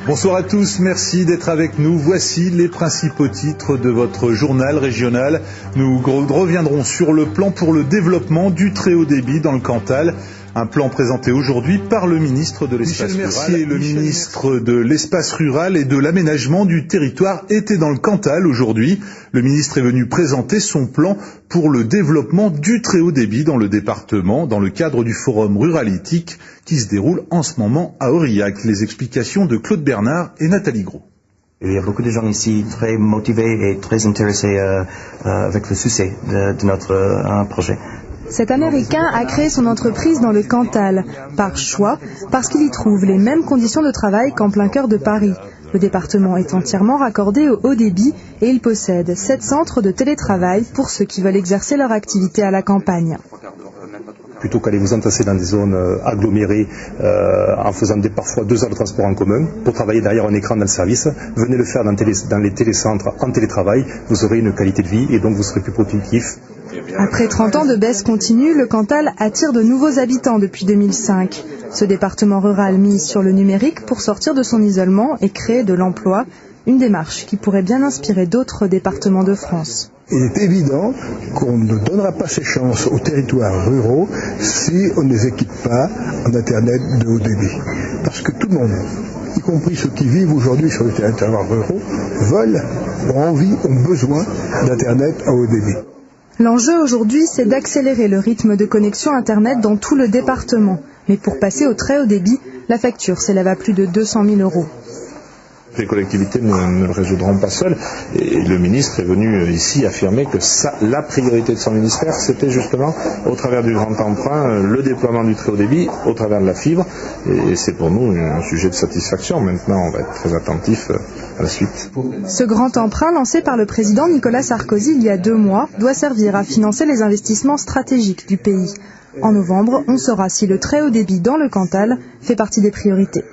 Bonsoir à tous, merci d'être avec nous. Voici les principaux titres de votre journal régional. Nous reviendrons sur le plan pour le développement du très haut débit dans le Cantal. Un plan présenté aujourd'hui par le ministre de l'Espace Rural. Michel Mercier, le ministre de l'Espace Rural et de l'Aménagement du Territoire, était dans le Cantal aujourd'hui. Le ministre est venu présenter son plan pour le développement du très haut débit dans le département, dans le cadre du forum ruralitique qui se déroule en ce moment à Aurillac. Les explications de Claude Bernard et Nathalie Gros. Il y a beaucoup de gens ici très motivés et très intéressés avec le succès de notre projet. Cet Américain a créé son entreprise dans le Cantal, par choix, parce qu'il y trouve les mêmes conditions de travail qu'en plein cœur de Paris. Le département est entièrement raccordé au haut débit et il possède 7 centres de télétravail pour ceux qui veulent exercer leur activité à la campagne. Plutôt qu'aller vous entasser dans des zones agglomérées en faisant parfois 2 heures de transport en commun pour travailler derrière un écran dans le service, venez le faire dans les télécentres en télétravail, vous aurez une qualité de vie et donc vous serez plus productif. Après 30 ans de baisse continue, le Cantal attire de nouveaux habitants depuis 2005. Ce département rural mise sur le numérique pour sortir de son isolement et créer de l'emploi, une démarche qui pourrait bien inspirer d'autres départements de France. Il est évident qu'on ne donnera pas ces chances aux territoires ruraux si on ne les équipe pas en Internet de haut débit. Parce que tout le monde, y compris ceux qui vivent aujourd'hui sur les territoires ruraux, veulent, ont envie, ont besoin d'Internet à haut débit. L'enjeu aujourd'hui, c'est d'accélérer le rythme de connexion Internet dans tout le département. Mais pour passer au très haut débit, la facture s'élève à plus de 200 000 €. Les collectivités ne le résoudront pas seules. Et le ministre est venu ici affirmer que la priorité de son ministère, c'était justement, au travers du grand emprunt, le déploiement du très haut débit, au travers de la fibre. Et c'est pour nous un sujet de satisfaction. Maintenant, on va être très attentif à la suite. Ce grand emprunt lancé par le président Nicolas Sarkozy il y a 2 mois doit servir à financer les investissements stratégiques du pays. En novembre, on saura si le très haut débit dans le Cantal fait partie des priorités.